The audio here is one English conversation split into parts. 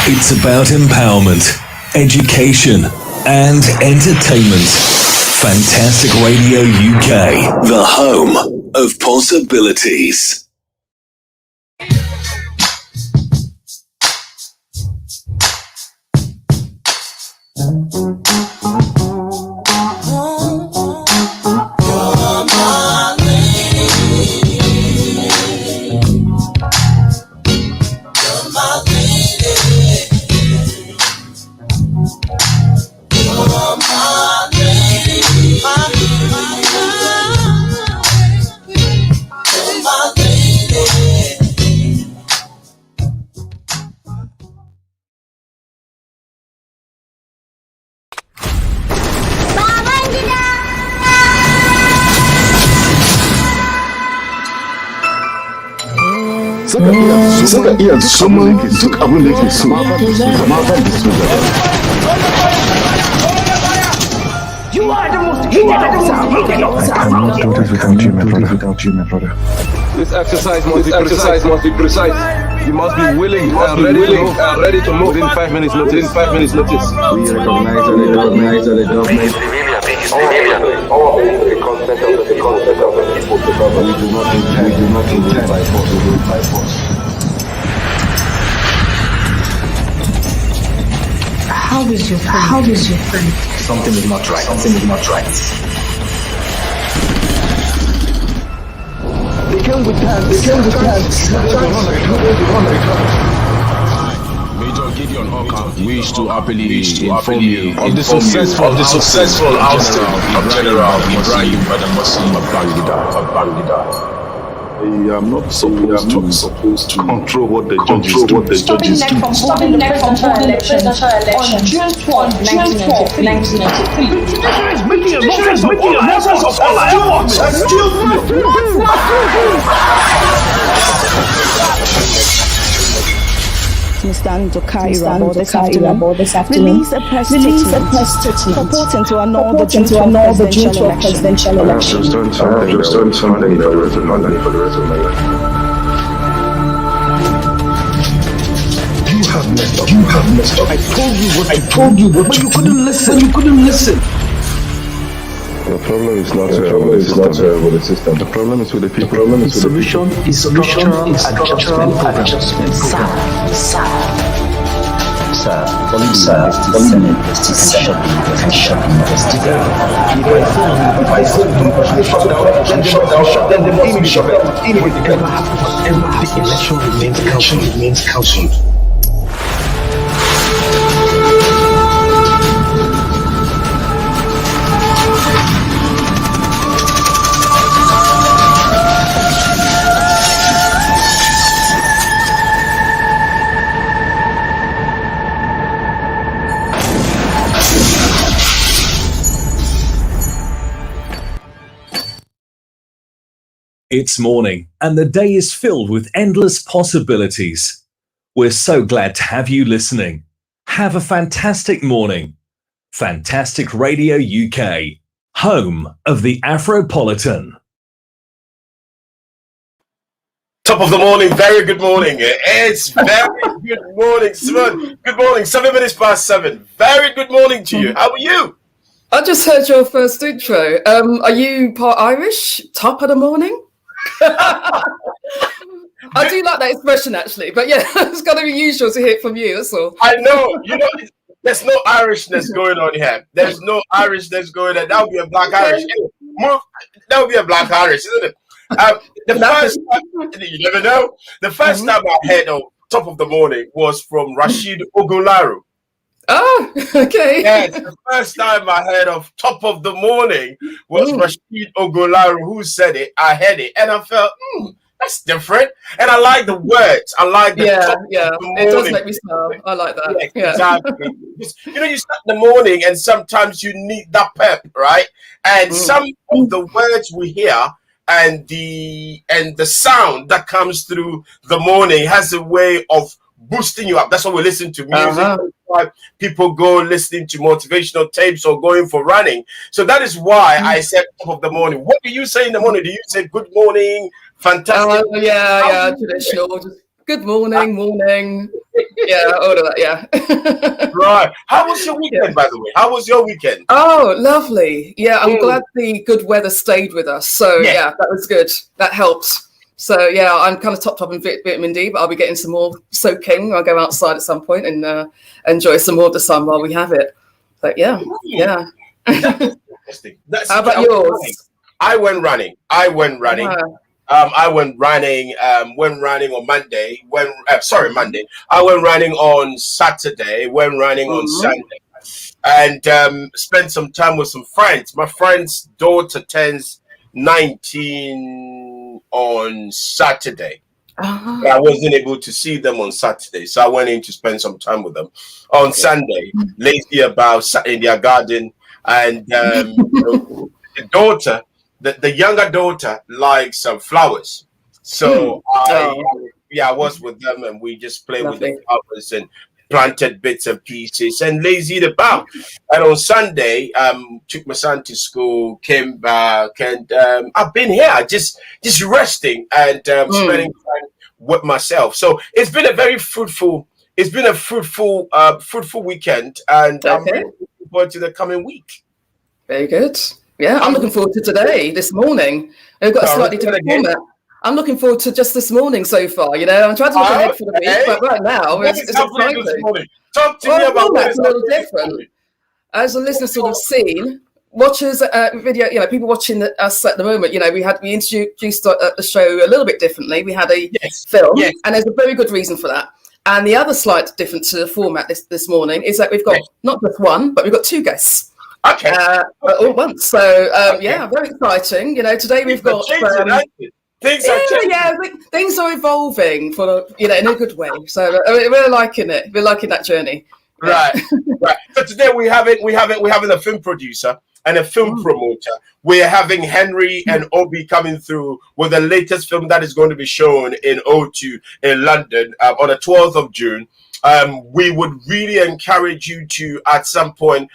It's about empowerment, education, and entertainment. Fantastic Radio UK, the home of possibilities. Saka iya sumun duk abin da yake so amma ban da su da You are the most hated officer. I cannot do this without you, my brother. This exercise must be precise. You must be willing and ready to move within 5 minutes notice. We recognize that the government. All of the content of the people to govern. We do not intend by force. How is your friend? Something is not right. They came with hands. Major Gideon Hawker wish to happily inform you of the successful ousting of General Ibrahim Badamasi Babangida. I am not supposed to control what the judges do. Stopping next from holding the presidential election on June 12, 1993. Judiciary is making a nonsense of all our efforts. Mr. Ndokai Rabo this afternoon released a press statement purporting to annul the June 12 presidential election. I've just done something for the rest of my life. You have messed up. I told you what, but you couldn't listen. The problem is not with the system. The problem is with the people. The solution is structural adjustment program. Sir, police investigation. If I say we shut down, then the immediately. The election remains cancelled. It's morning, and the day is filled with endless possibilities. We're so glad to have you listening. Have a fantastic morning. Fantastic Radio UK, home of the Afropolitan. Top of the morning, very good morning. It's very good morning, Simone. Good morning, 7 minutes past 7. Very good morning to you. How are you? I just heard your first intro. Are you part Irish? Top of the morning? I do like that expression actually, but yeah, it's going to be usual to hear from you. That's all. I know. There's no Irishness going on here. There's no Irishness going on. That would be a black Irish. That would be a black Irish, isn't it? The first time, you never know. The first time I heard of Top of the Morning was from Rashid Ogularu. Oh, okay. Yes, the first time I heard of Top of the Morning was Rashid Ogularu who said it. I heard it and I felt, that's different. And I like the words. I like the top of the morning. It does make me smile. I like that. Yeah. Exactly. You start the morning and sometimes you need that pep, right? And some of the words we hear and the sound that comes through the morning has a way of boosting you up. That's why we listen to music. That's why people go listening to motivational tapes or going for running. So that is why I said Top of the Morning. What do you say in the morning? Do you say good morning, fantastic? Yeah, traditional. Just good morning. Yeah, all of that. Yeah. Right. How was your weekend, by the way? How was your weekend? Oh, lovely. Yeah, I'm glad the good weather stayed with us. So yeah, that was good. That helped. So yeah, I'm kind of topped up in vitamin D, but I'll be getting some more soaking. I'll go outside at some point and enjoy some more of the sun while we have it. But yeah. Interesting. How about yours? I went running. I went running on Monday. Monday. I went running on Saturday. Went running on Sunday, and spent some time with some friends. My friend's daughter turns 19 on Saturday. I wasn't able to see them on Saturday, so I went in to spend some time with them. On Sunday, lazy about in their garden, and the daughter. The younger daughter likes some flowers, so I was with them, and we just played with the flowers and planted bits and pieces and lazied about. And on Sunday, took my son to school, came back, and I've been here just resting and spending time with myself. So it's been a very fruitful. It's been a fruitful weekend, and I'm looking forward to the coming week. Very good. Yeah, I'm looking forward to this morning. We've got a slightly different format. I'm looking forward to just this morning so far. You know, I'm trying to look ahead for the week, but right now it's exciting. Talk to me about it's a little different. As the listeners sort of seen, watchers video, you know, people watching us at the moment, you know, we introduced the show a little bit differently. We had a film, and there's a very good reason for that. And the other slight difference to the format this morning is that we've got not just one, but we've got two guests. Okay. All at once. So yeah, very exciting. You know, today we've got things are evolving in a good way. So we're liking it. We're liking that journey. Right. So today we're having a film producer and a film promoter. We're having Henry and Obi coming through with the latest film that is going to be shown in O2 in London on the 12th of June. We would really encourage you to, at some point,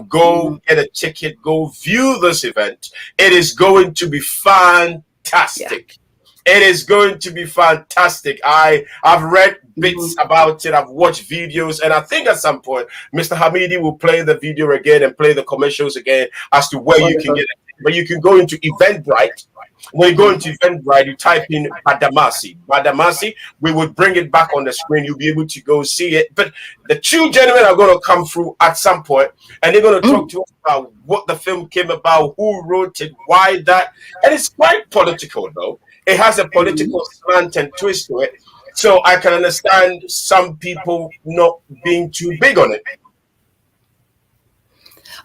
go get a ticket, go view this event. It is going to be fantastic. It is going to be fantastic. I've read bits about it. I've watched videos, and I think at some point, Mr. Hamidi will play the video again and play the commercials again as to where you can get it. But you can go into Eventbrite. When you go into Eventbrite, you type in Badamasi. We will bring it back on the screen. You'll be able to go see it. But the two gentlemen are going to come through at some point, and they're going to talk to us about what the film came about, who wrote it, why that. And it's quite political, though. It has a political slant and twist to it. So I can understand some people not being too big on it.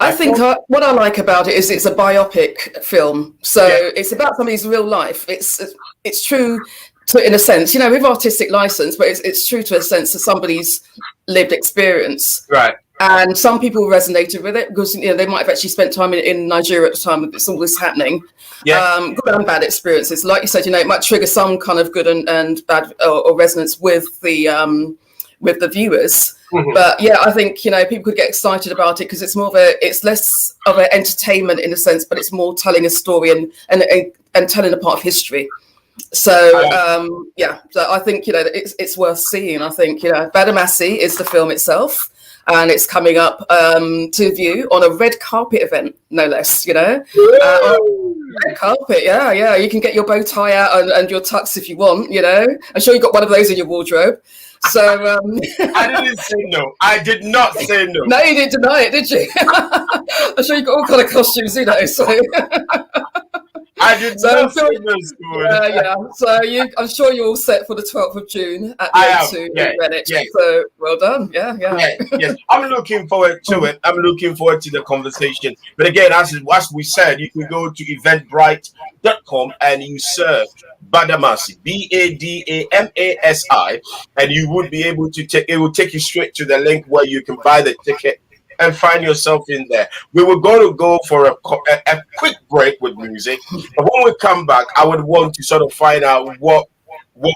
I think what I like about it is it's a biopic film. So it's about somebody's real life. It's true to, in a sense, you know, with artistic license, but it's true to a sense of somebody's lived experience. Right. And some people resonated with it because, you know, they might have actually spent time in Nigeria at the time when all this happening. Yeah. Good and bad experiences. Like you said, you know, it might trigger some kind of good and bad or resonance with the viewers. But yeah, I think, you know, people could get excited about it because it's it's less of an entertainment in a sense, but it's more telling a story and telling a part of history. So so I think, you know, it's worth seeing. I think, you know, Badamasi is the film itself, and it's coming up to view on a red carpet event, no less. You know, red carpet. Yeah. You can get your bow tie out and your tux if you want. You know, I'm sure you got one of those in your wardrobe. So I didn't say no. I did not say no. No, you didn't deny it, did you? I'm sure you got all kind of costumes, you know. So I did not say no. So I'm sure you're all set for the 12th of June at the O2 in Greenwich. So well done. Yeah. I'm looking forward to it. I'm looking forward to the conversation. But again, as we said, you can go to eventbrite.com and you search Badamasi, Badamasi, and you would be able to it will take you straight to the link where you can buy the ticket and find yourself in there. We were going to go for a quick break with music, but when we come back, I would want to sort of find out what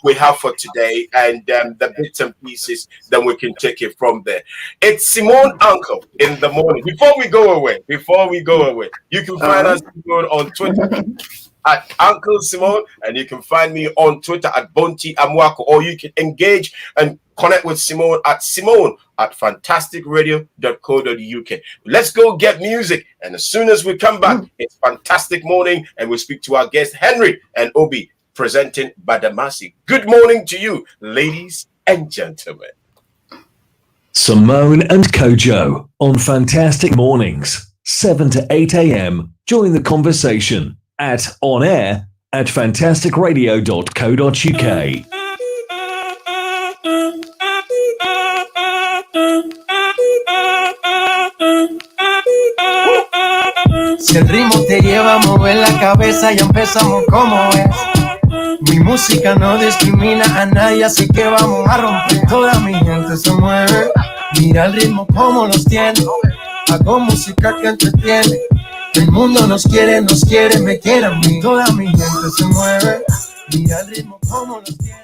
we have for today and the bits and pieces, then we can take it from there. It's Simone Uncle in the morning. Before we go away, you can find us on Twitter at Uncle Simone, and you can find me on Twitter at Bonti Amwako, or you can engage and connect with Simone at fantasticradio.co.uk. Let's go get music. And as soon as we come back, it's Fantastic Morning, and we'll speak to our guests, Henry and Obi, presenting Badamasi. Good morning to you, ladies and gentlemen. Simone and Kojo on Fantastic Mornings, 7 to 8 a.m. Join the conversation at fantasticradio.co.uk. Si el ritmo te lleva a mover la cabeza, ya empezamos como es. Mi música no discrimina a nadie, así que vamos a romper. Toda mi gente se mueve, mira el ritmo como los tiene. Hago música que entretiene. El mundo nos quiere, me quiere a mí. Toda mi gente se mueve, mira el ritmo como los tiene.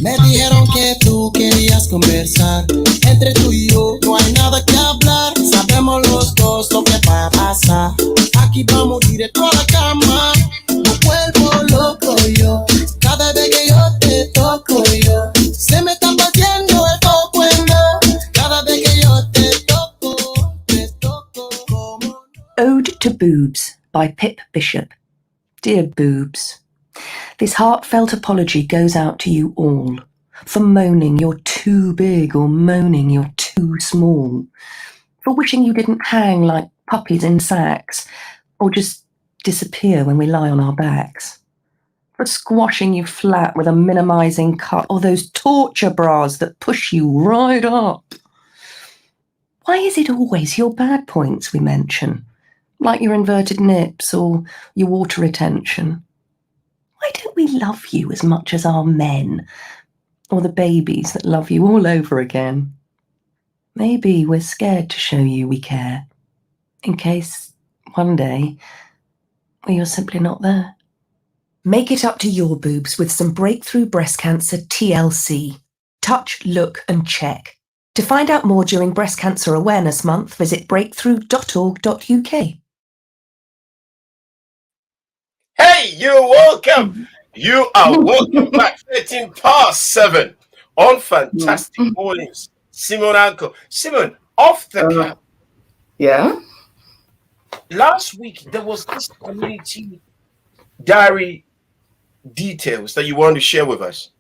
Me dijeron que tú querías conversar. Entre tú y yo no hay nada que hablar. Sabemos los dos lo que va a pasar. Aquí vamos directo a la cama. Me vuelvo loco yo. Cada vez que yo te toco yo. Se me está partiendo el coco en dos. Cada vez que yo te toco como... Ode to Boobs by Pip Bishop. Dear Boobs, this heartfelt apology goes out to you all for moaning you're too big or moaning you're too small, for wishing you didn't hang like puppies in sacks or just disappear when we lie on our backs, for squashing you flat with a minimising cut or those torture bras that push you right up. Why is it always your bad points we mention, like your inverted nips or your water retention? Why don't we love you as much as our men, or the babies that love you all over again? Maybe we're scared to show you we care, in case one day you're simply not there. Make it up to your boobs with some breakthrough breast cancer TLC. Touch, look and check. To find out more during Breast Cancer Awareness Month, visit breakthrough.org.uk. Hey, you're welcome. You are welcome back. 13 past 7 on Fantastic Mornings. Simone Uncle. Simone, off the cap. Yeah. Last week there was this community diary details that you wanted to share with us.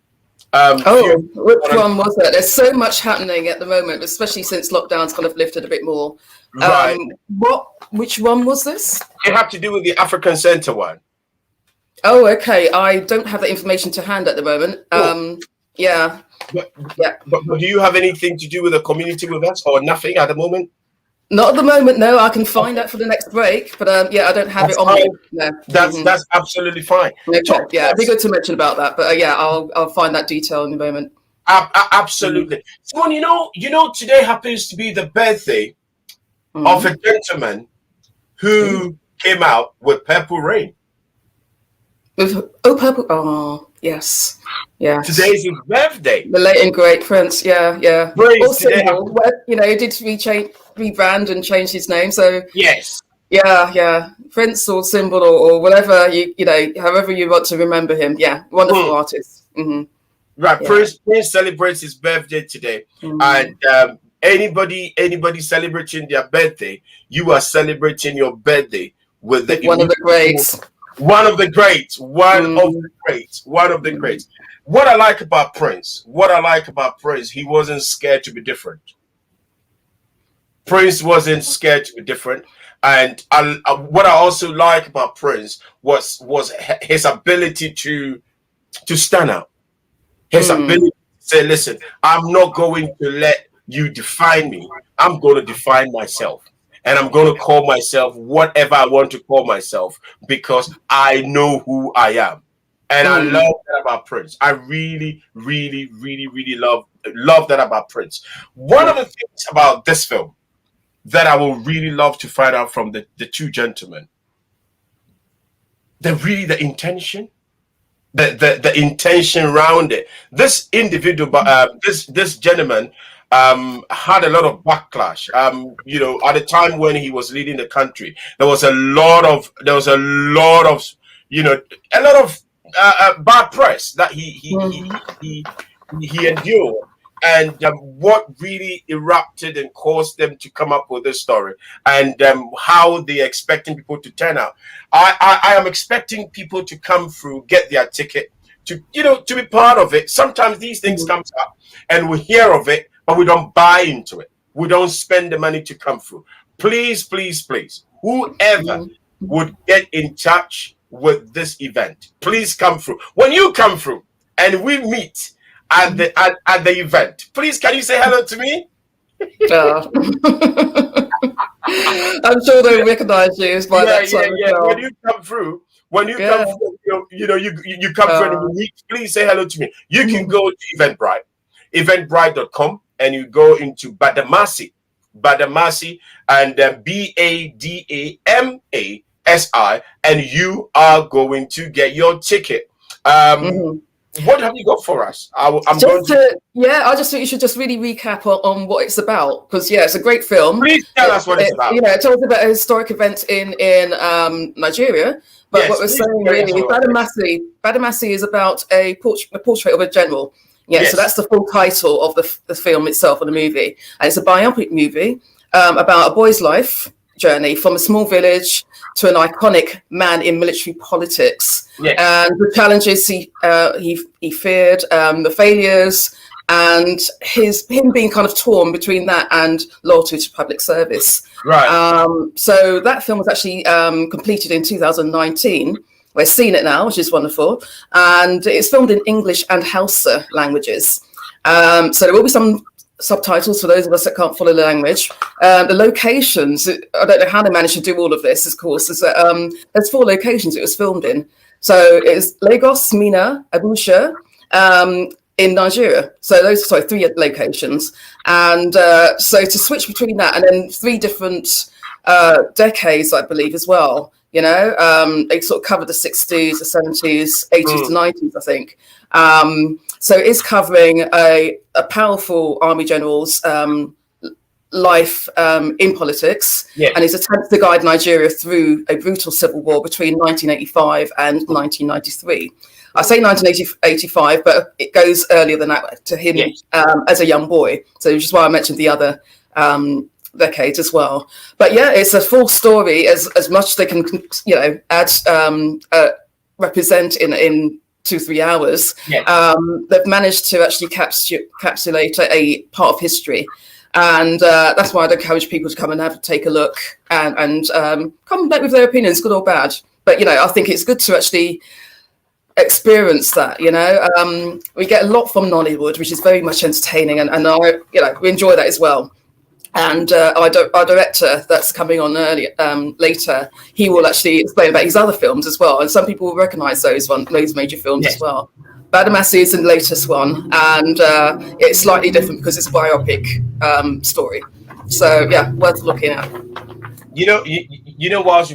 Which one was it? There's so much happening at the moment, especially since lockdown's kind of lifted a bit more. Right. Which one was this? It had to do with the African Center one. Oh, okay. I don't have that information to hand at the moment. Yeah. But do you have anything to do with the community with us, or nothing at the moment? Not at the moment, no. I can find that for the next break, but I don't have it on me. No. That's absolutely fine. Okay. Yeah, it'd be good to mention about that, but I'll find that detail in a moment. Absolutely. Simone, you know, today happens to be the birthday of a gentleman who came out with Purple Rain. Purple. Oh, yes. Yeah. Today's his birthday. The late and great Prince. Yeah. Also, today, he did rebrand and change his name. So yes. Yeah. Prince or Symbol or whatever however you want to remember him. Yeah. Wonderful artist. Mm-hmm. Right. Yeah. Prince celebrates his birthday today, and anybody celebrating their birthday, you are celebrating your birthday with one of the greats. One of the greats. What I like about Prince, he wasn't scared to be different. Prince wasn't scared to be different. And what I also like about Prince was his ability to stand out. His ability to say, listen, I'm not going to let you define me. I'm going to define myself. And I'm going to call myself whatever I want to call myself because I know who I am. And I love that about Prince. I really, really, really, really love that about Prince. One of the things about this film that I will really love to find out from the two gentlemen, the intention the intention around it. This individual, this gentleman, had a lot of backlash. You know, at the time when he was leading the country, there was a lot of you know, a lot of bad press that he endured. And what really erupted and caused them to come up with this story, and how they're expecting people to turn out. I am expecting people to come through, get their ticket, to be part of it. Sometimes these things come up and we hear of it, but we don't buy into it. We don't spend the money to come through. Please, please, please, whoever would get in touch with this event, please come through. When you come through and we meet at the event, please, can you say hello to me? I'm sure they'll recognize you by that time. Well. When you come through, come through, you come through and we meet, please say hello to me. You can go to eventbrite.com, and you go into Badamasi, and BADAMASI, and you are going to get your ticket. What have you got for us? I just think you should just really recap on what it's about, because it's a great film. Please tell us what it's about. It talks about a historic event in Nigeria, but what we're saying really, Badamasi is about a portrait of a general. So that's the full title of the film itself, or the movie, and it's a biopic movie about a boy's life journey from a small village to an iconic man in military politics, and the challenges he feared, the failures, and him being kind of torn between that and loyalty to public service. Right. So that film was actually completed in 2019. We're seeing it now, which is wonderful, and it's filmed in English and Hausa languages. So there will be some subtitles for those of us that can't follow the language. The locations, I don't know how they managed to do all of this, of course, is that there's 4 locations it was filmed in. So it's Lagos, Minna, Abuja, in Nigeria. So those are 3 locations. And so to switch between that, and then 3 different decades, I believe, as well. They sort of cover the 60s, the 70s, 80s to 90s, I think. So it's covering a powerful army general's life in politics, and his attempts to guide Nigeria through a brutal civil war between 1985 and 1993. I say 1985, but it goes earlier than that to him as a young boy. So which is why I mentioned the other decades as well. But it's a full story, as much as they can, add, represent in 2-3 hours. They've managed to actually encapsulate a part of history, and that's why I'd encourage people to come and take a look and come back with their opinions, good or bad. But I think it's good to actually experience that. We get a lot from Nollywood, which is very much entertaining, and we enjoy that as well. And our director that's coming on later, he will actually explain about his other films as well. And some people will recognise those major films as well. Badamasi is the latest one, and it's slightly different because it's a biopic story. So worth looking at. Whilst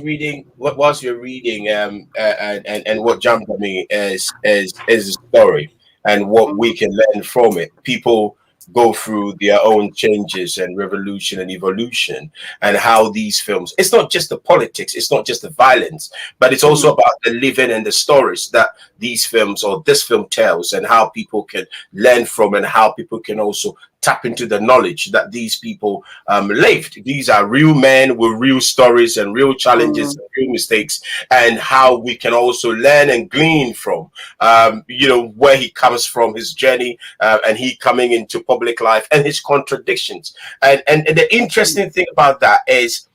you're reading, and what jumped at me is a story and what we can learn from it. People go through their own changes and revolution and evolution, and how these films, it's not just the politics, it's not just the violence, but it's also about the living and the stories that these films or this film tells, and how people can learn from, and how people can also tap into the knowledge that these people lived. These are real men with real stories and real challenges and real mistakes, and how we can also learn and glean from where he comes from, his journey, and he coming into public life, and his contradictions. And the interesting thing about that is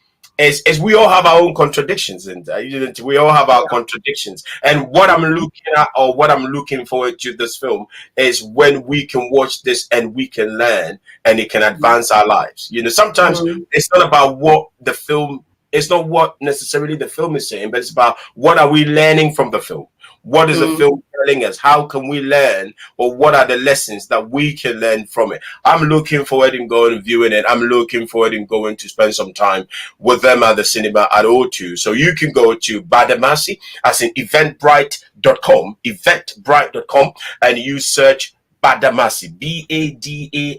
we all have our own contradictions, and we all have our contradictions. And what I'm looking at, or what I'm looking forward to this film, is when we can watch this and we can learn, and it can advance our lives. Sometimes it's not about what the film, it's not what necessarily the film is saying, but it's about what are we learning from the film. What is the film telling us? How can we learn, or what are the lessons that we can learn from it? I'm looking forward in going and viewing it. I'm looking forward in going to spend some time with them at the cinema at O2. So you can go to Badamasi, as in eventbrite.com, and you search Badamasi,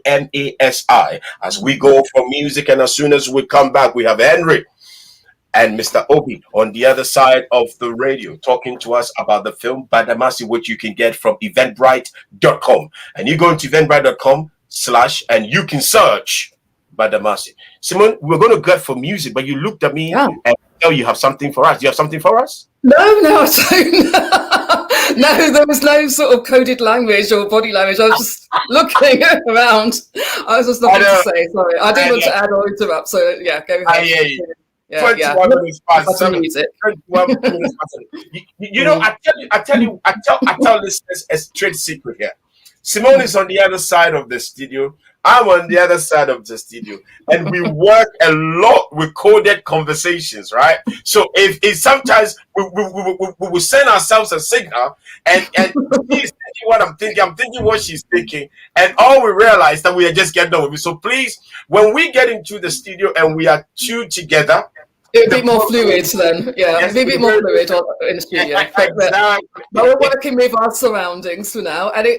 Badamasi, as we go for music. And as soon as we come back, we have Henry and Mr. Obi on the other side of the radio talking to us about the film Badamasi, which you can get from eventbrite.com. And you go into eventbrite.com/ and you can search Badamasi. Simone, we're going to get for music, but you looked at me and you have something for us. Do you have something for us? No, I don't. No, there was no sort of coded language or body language. I was just looking around. I was just nothing to say. Sorry, I didn't want to add or interrupt. So yeah, go ahead. I hear you. 21 minutes past 7. 21 minutes past 7. You know, I tell listeners a straight secret here. Simone is on the other side of the studio. I'm on the other side of the studio, and we work a lot with coded conversations, right? So if sometimes we will send ourselves a signal, and she's thinking what I'm thinking what she's thinking, and all we realize that we are just getting over. So please, when we get into the studio and we are two together, it'll be more fluid then. Yeah, it'll be a bit more fluid in the studio. Exactly. But we're working with our surroundings for now, and we're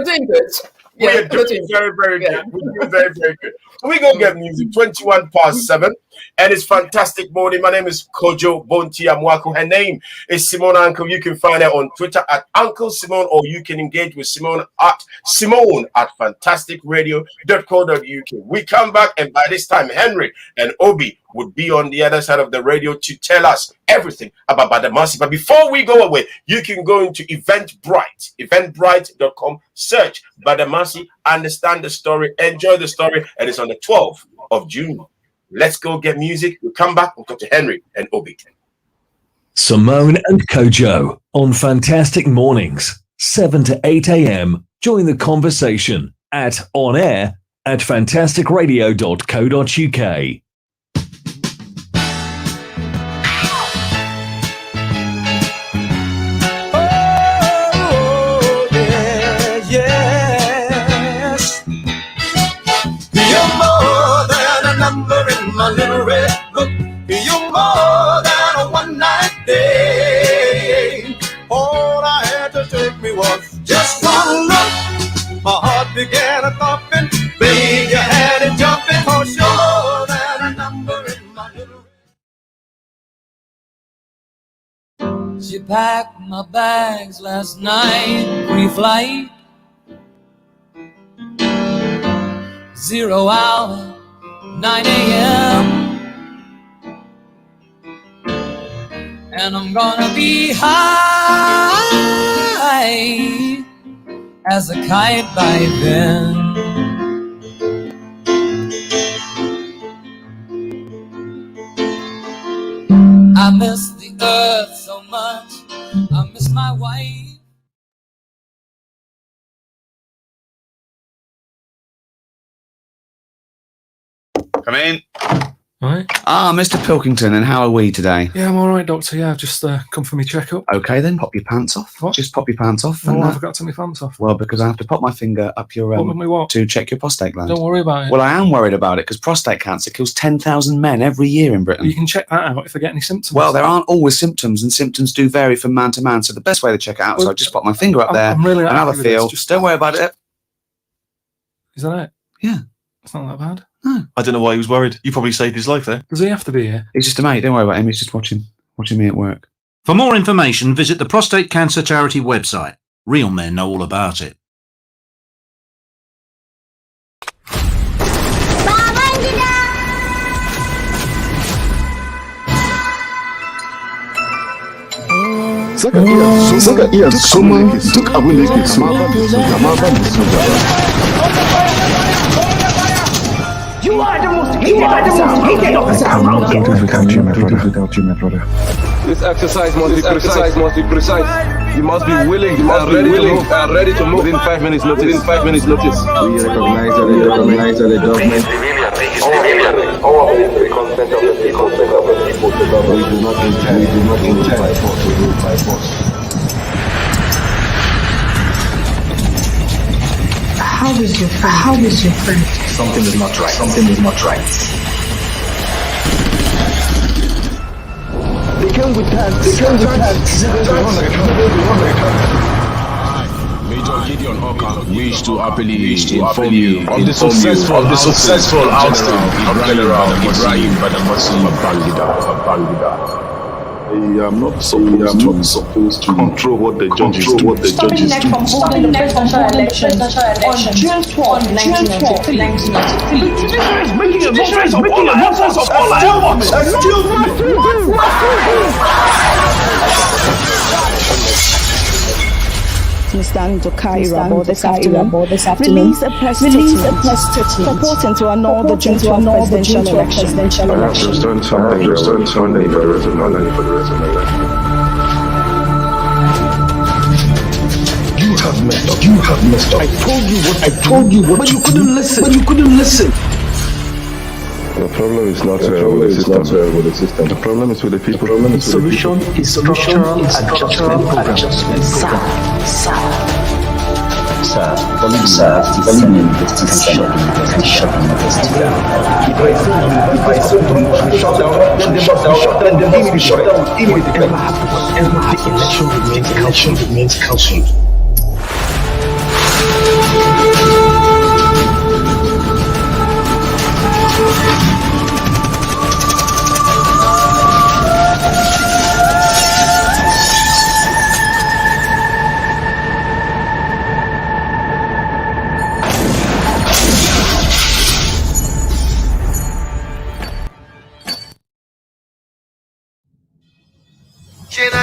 doing good. We are doing very, very good. We're doing very, very good. We go get music. 21 past 7, and it's fantastic morning. My name is Kojo Bonti Amwaku. Her name is Simone Uncle. You can find her on Twitter at Uncle Simone, or you can engage with Simone at fantasticradio.co.uk. We come back, and by this time, Henry and Obi would be on the other side of the radio to tell us everything about Badamasi. But before we go away, you can go into eventbrite.com, search Badamasi, understand the story, enjoy the story, and it's on the 12th of June. Let's go get music. We'll come back and talk to Henry and Obi. Simone and Kojo on Fantastic Mornings, 7 to 8 a.m. Join the conversation at fantasticradio.co.uk. My little red book, you're more than a one-night day. All I had to take me was just one look. My heart began a thumping, baby, you had it jumping, 'cause you're more than a number in my little red. She packed my bags last night, pre-flight, 0 hour. 9 a.m. and I'm gonna be high as a kite by then. I miss the earth so much, I miss my wife. Come in. Right. Mr. Pilkington, and how are we today? Yeah, I'm all right, Doctor. Yeah, I've just come for my checkup. Okay, then pop your pants off. What? Just pop your pants off. Why have I got to take my pants off? Well, because I have to pop my finger up your to check your prostate gland. Don't worry about it. Well, I am worried about it because prostate cancer kills 10,000 men every year in Britain. You can check that out if they get any symptoms. Well, there aren't always symptoms, and symptoms do vary from man to man. So the best way to check it out is I just pop my finger up there I'm really and have a feel. Just don't worry about it. Is that it? Yeah. It's not that bad. No. I don't know why he was worried. You probably saved his life there. Does he have to be here? He's just a mate. Don't worry about him. He's just watching me at work. For more information, visit the Prostate Cancer Charity website. Real men know all about it. Saka iya soma duk abin da yake so amma ban da so ba. You are the most hated officer. I cannot do this without you, my brother. This exercise must be precise. You must be willing and ready to move within 5 minutes notice. We recognize that the government our military consent of the people to govern. We do not intend by force. How is your friend? How is your friend? Something is not right. Something is not right. They came with tanks. They came with tanks. Major Gideon Hawker wish to happily inform you of the successful ousting of General Ibrahim Badamasi Babangida. I am not supposed to control what the judges do. Stopping next from holding the presidential election on June 12, 1993. Tradition is making a nonsense of all I want. Excuse me. Mr. Kaira this afternoon released a press statement purporting to annul the June 12 presidential election. I have just done something for the rest of my life. You have messed up. I told you what, but you couldn't listen. The problem is not with the system. The problem is with the people. The solution is structural adjustment program. Sir, volume this system and shut down. If I say shut down, then they must be shut down immediately. Whatever happens, the election remains cancelled.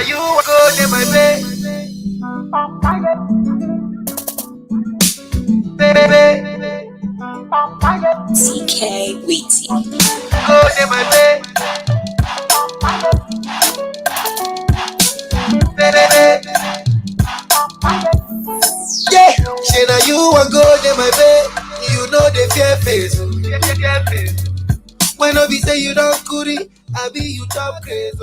You are good in my bed. CK Weezy. Good in my bed. Yeah, say now you are good in my bed. You know the fear face. When I be say you don't goody, I be you top crazy.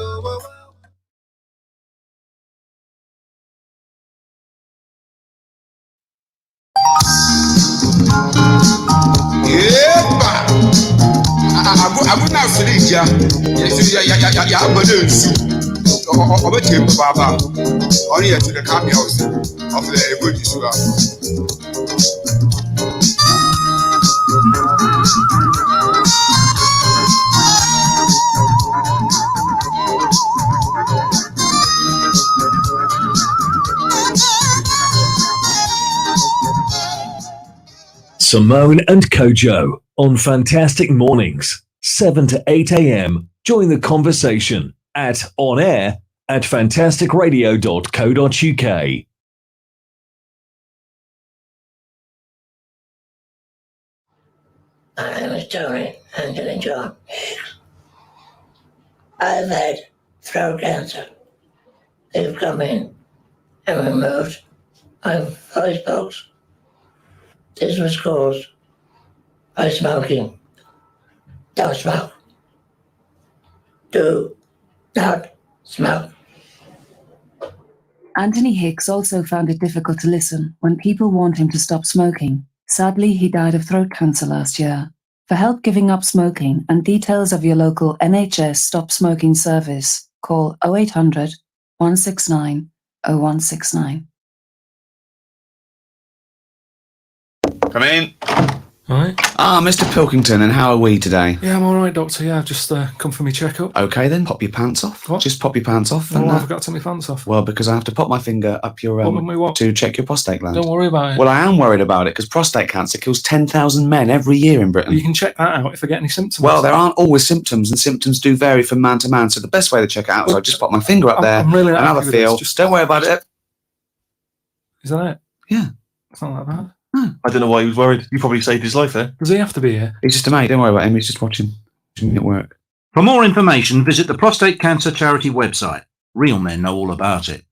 I'm not free, yeah. I'm going to sue. Or Baba. Only to the copy house of the good sugar. Simone and Kojo on Fantastic Mornings, 7 to 8 a.m. Join the conversation at fantasticradio.co.uk. My name is Tony Anthony John. I've had throat cancer. They've come in and removed my voice box. This was caused by smoking. Don't smoke. Do not smoke. Anthony Hicks also found it difficult to listen when people warned him to stop smoking. Sadly, he died of throat cancer last year. For help giving up smoking and details of your local NHS Stop Smoking service, call 0800 169 0169. Come in. All right. Ah, Mr. Pilkington, and how are we today? Yeah, I'm all right, Doctor. Yeah, I've just come for my checkup. Okay, then pop your pants off. What? Just pop your pants off. Well, And, I've got to take my pants off. well, because I have to pop my finger up your to check your prostate gland. Don't worry about it. Well, I am worried about it because prostate cancer kills 10,000 men every year in Britain. You can check that out if I get any symptoms. Well, there aren't always symptoms, and symptoms do vary from man to man. So the best way to check it out is I just pop my finger up there, I'm really not another happy with this. feel. Just Don't worry about it. Is that it? Yeah. It's not that bad. I don't know why he was worried. You probably saved his life there. Does he have to be here? He's just a mate. Don't worry about him. He's just watching it at work. For more information, visit the Prostate Cancer Charity website. Real men know all about it.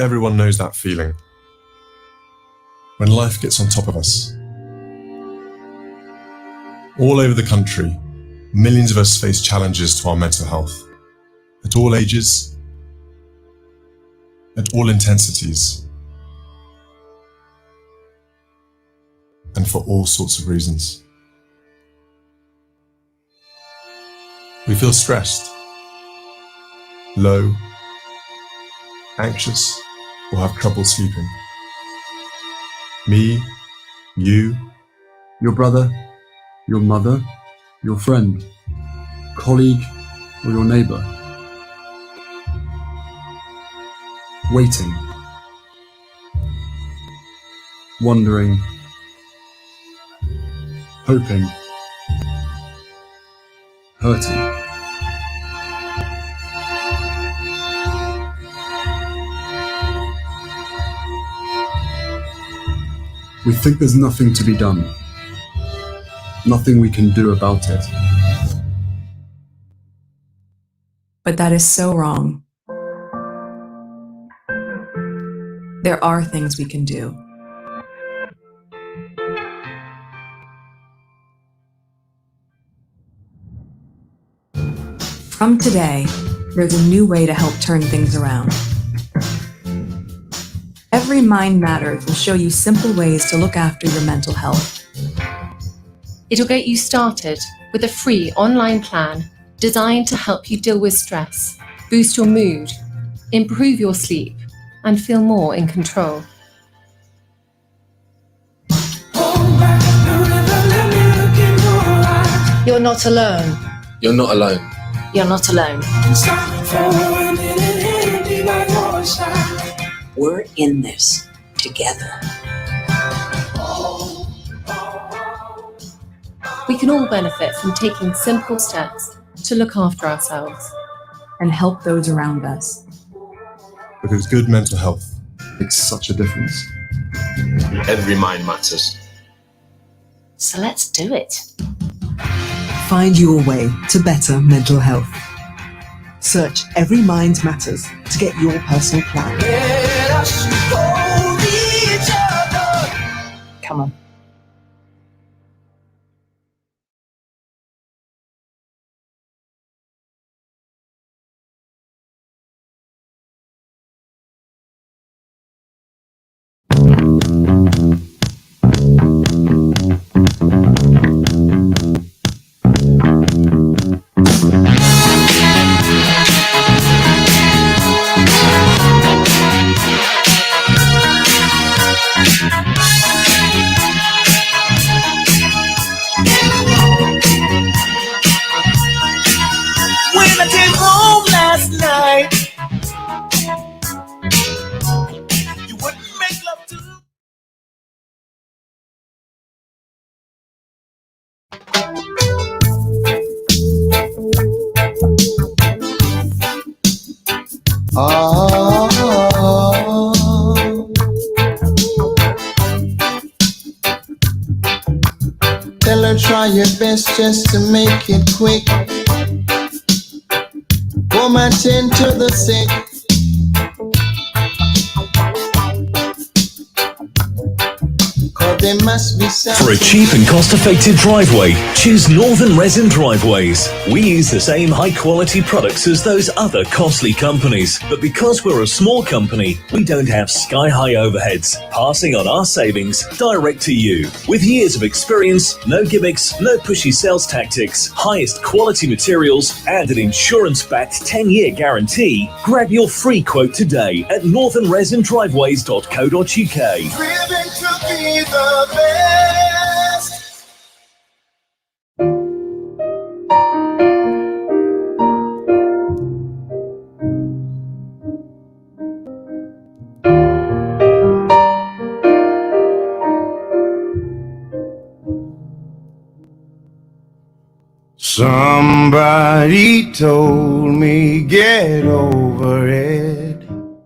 Everyone knows that feeling. When life gets on top of us. All over the country, millions of us face challenges to our mental health. At all ages, at all intensities, and for all sorts of reasons. We feel stressed, low, anxious, or have trouble sleeping. Me, you, your brother, your mother, your friend, colleague, or your neighbor. Waiting, wondering, hoping, hurting. We think there's nothing to be done, nothing we can do about it. But that is so wrong. There are things we can do. From today, there's a new way to help turn things around. Every Mind Matters will show you simple ways to look after your mental health. It'll get you started with a free online plan designed to help you deal with stress, boost your mood, improve your sleep, and feel more in control. You're not alone. You're not alone. You're not alone. We're in this together. We can all benefit from taking simple steps to look after ourselves and help those around us. Because good mental health makes such a difference. Every mind matters. So let's do it. Find your way to better mental health. Search Every Mind Matters to get your personal plan. Come on. Tell her try your best just to make it quick. Woman tend to the sick. There must be For a cheap and cost-effective driveway, choose Northern Resin Driveways. We use the same high-quality products as those other costly companies, but because we're a small company, we don't have sky-high overheads, passing on our savings direct to you. With years of experience, no gimmicks, no pushy sales tactics, highest quality materials, and an insurance-backed 10-year guarantee, grab your free quote today at northernresindriveways.co.uk. Living to be the best. Somebody told me get over it.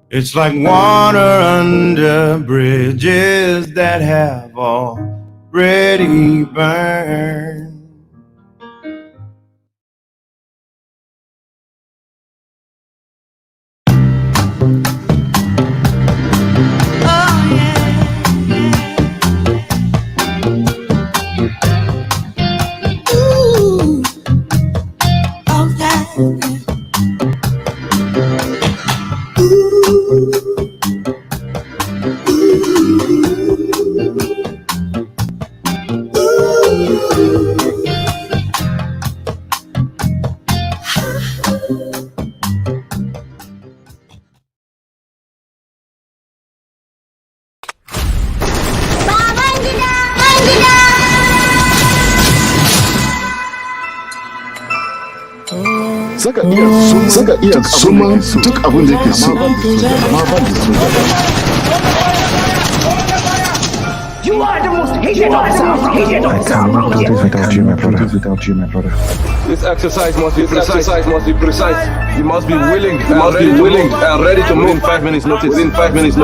It's like water under bridges that have already burned. You are the most hated officer. I cannot do this without you, my brother. This exercise must be precise. You must be willing and ready to move in 5 minutes notice. We recognize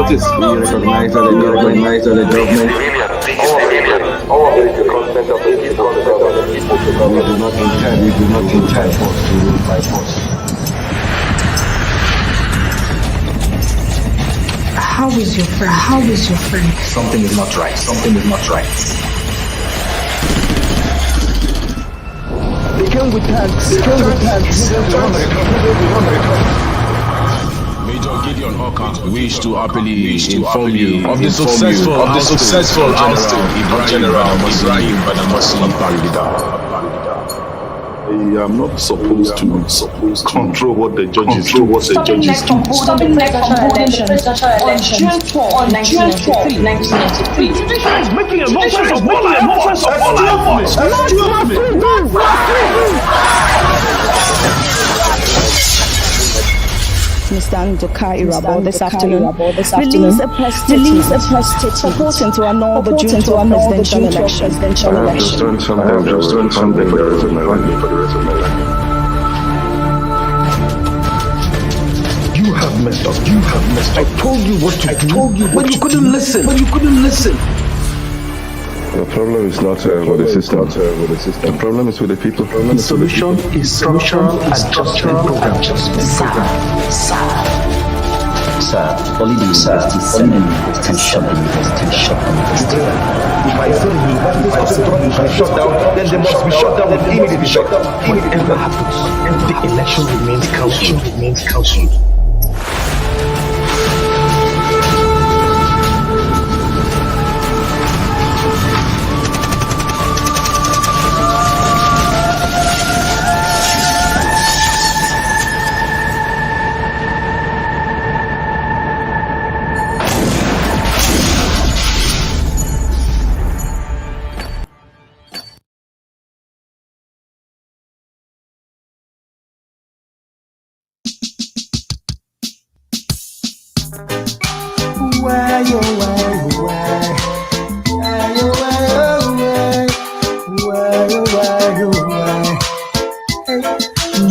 that the government. We do not intend force to rule by force. How is your friend? Something is not right. They came with tanks. Major Gideon Hawkins wish to happily inform you of the successful General Ibrahim Badamasi Babangida. I am not supposed to control what the judges do. Stopping next from holding the presidential election on June 12, 1993. This is making a nonsense of all Mr. Nduka Irabo this afternoon release a press statement purporting to annul the June 12 presidential election. I'm just doing something for the rest of my life. You have messed up. I told you what to do, but you couldn't listen. The problem is not with the system. The problem is with the people. The solution is structural adjustment program. Sir, only the university can shut the university. If I say you can shut down, then they must be shut down with immediate effect. Whatever happens, the election remains cancelled.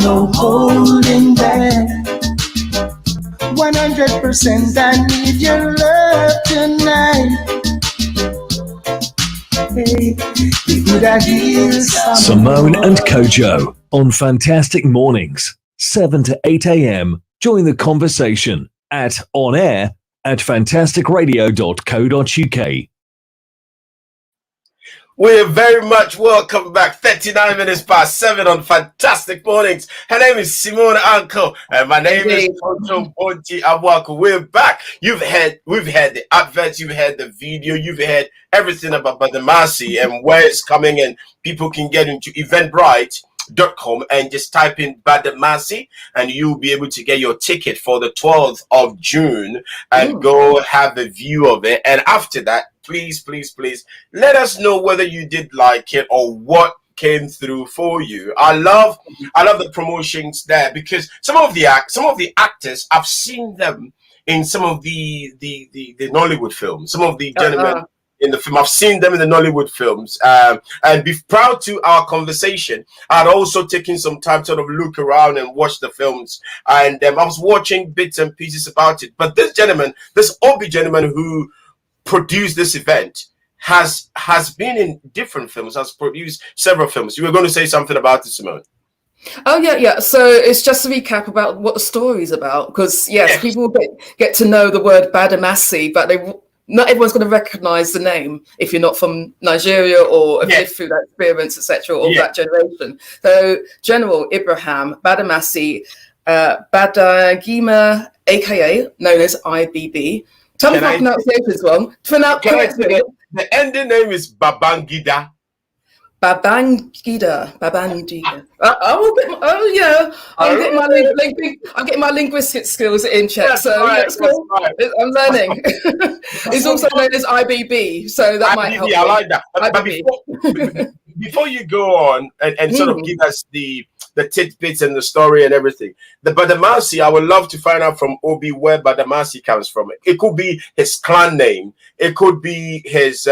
No holding back. 100% I need your love tonight. Hey, could I hear Simone and Kojo on Fantastic Mornings, 7 to 8 a.m. Join the conversation at fantasticradio.co.uk. We're very much welcome back. 39 minutes past 7 on Fantastic Mornings. Her name is Simone Uncle, and my name is Kojo Bonti Awako. We're back. We've had the adverts, you've had the video, you've had everything about Badamasi and where it's coming, and people can get into eventbrite.com and just type in Badamasi and you'll be able to get your ticket for the 12th of June and go have a view of it. And after that, please let us know whether you did like it or what came through for you. I love the promotions there, because some of the actors, I've seen them in some of the Nollywood films. Some of the gentlemen in the film, I've seen them in the Nollywood films, and be proud to our conversation. I'd also taken some time to sort of look around and watch the films, and I was watching bits and pieces about it. But this Obi gentleman who produced this event has been in different films, has produced several films. You were going to say something about it, Simone. Oh yeah. So it's just a recap about what the story is about, because people get to know the word Badamasi, but not everyone's going to recognize the name if you're not from Nigeria or if you lived through that experience, etc., or that generation. So General Ibrahim Badamasi Badagima, aka known as IBB. Tell me if my pronunciation is wrong. The ending name is Babangida. Babangida. I'm getting my linguistic skills in check. That's so right, let's go. right. I'm learning. It's also known as IBB, so that might help. I like that. But IBB. before you go on and sort of give us the tidbits and the story and everything, the Badamasi, I would love to find out from Obi where Badamasi comes from. It could be his clan name. It could be his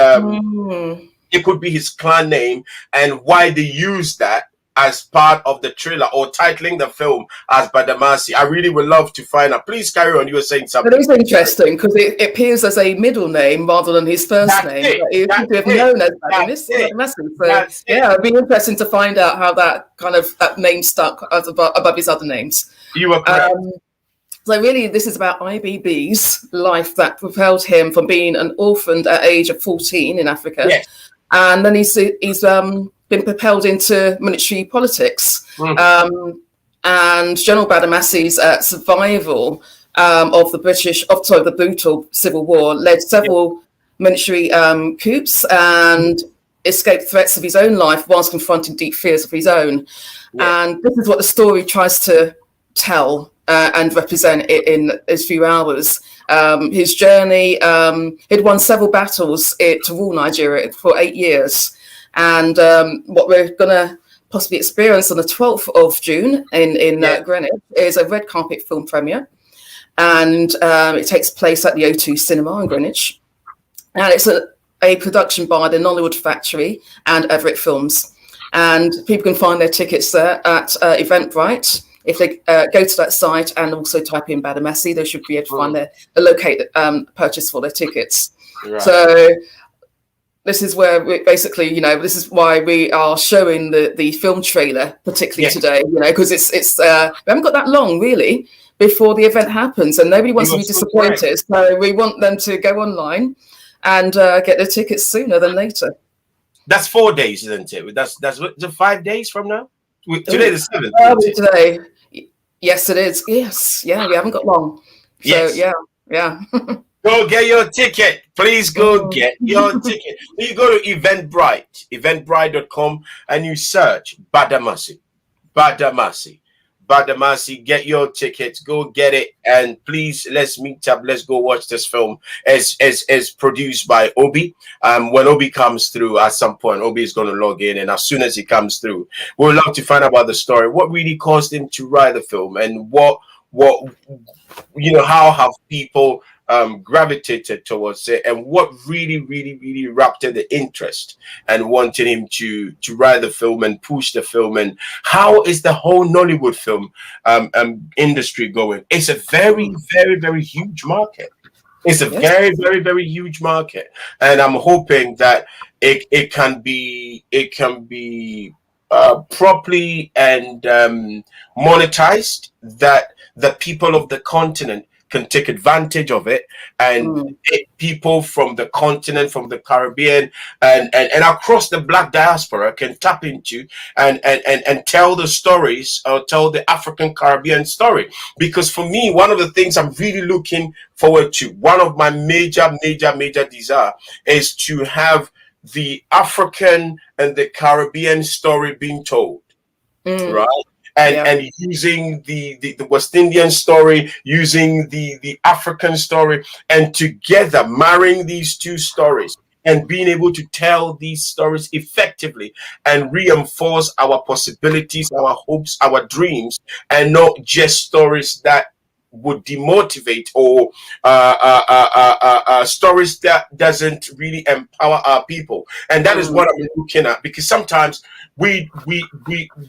it could be his clan name and why they use that as part of the trailer or titling the film as Badamasi. I really would love to find out. Please carry on. You were saying something. It is interesting because it appears as a middle name rather than his first name. He could have known as Badamasi. So yeah, it'd be interesting to find out how that name stuck above his other names. You are correct. So really, this is about IBB's life that propelled him from being an orphan at age of 14 in Africa. Yes. And then he's been propelled into military politics. And General Badamasi's survival of the brutal civil war led several military coups and escaped threats of his own life whilst confronting deep fears of his own. And this is what the story tries to tell and represent it in as few hours. His journey, he'd won several battles to rule Nigeria for 8 years. And what we're going to possibly experience on the 12th of June in Greenwich is a red carpet film premiere. And it takes place at the O2 Cinema in Greenwich. And it's a production by the Nollywood Factory and Everett Films. And people can find their tickets there at Eventbrite. If they go to that site and also type in Badamasi, they should be able to find purchase for their tickets. Right. So this is where basically, this is why we are showing the film trailer, particularly today, because it's we haven't got that long really before the event happens, and nobody wants to be disappointed. So we want them to go online and get their tickets sooner than later. That's 4 days, isn't it? That's 5 days from now. Today the 7th. Today, yes, it is. Yes, yeah, we haven't got long. So yeah. Go get your ticket. Please go get your ticket. You go to Eventbrite, eventbrite.com, and you search Badamasi. Get your tickets. Go get it, and please let's meet up. Let's go watch this film. As produced by Obi. When Obi comes through at some point, Obi is going to log in, and as soon as he comes through, we'd love to find out about the story. What really caused him to write the film, and what how have people gravitated towards it, and what really raptured the interest and wanted him to write the film and push the film, and how is the whole Nollywood film industry going? It's a very huge market. It's a very huge market, and I'm hoping that it can be properly and monetized, that the people of the continent can take advantage of it, and people from the continent, from the Caribbean, and across the Black diaspora can tap into and tell the stories, or tell the African Caribbean story. Because for me, one of the things I'm really looking forward to, one of my major desire, is to have the African and the Caribbean story being told, right? And using the West Indian story, using the African story, and together marrying these two stories and being able to tell these stories effectively and reinforce our possibilities, our hopes, our dreams, and not just stories that would demotivate, or stories that doesn't really empower our people. And that is what I'm looking at, because sometimes we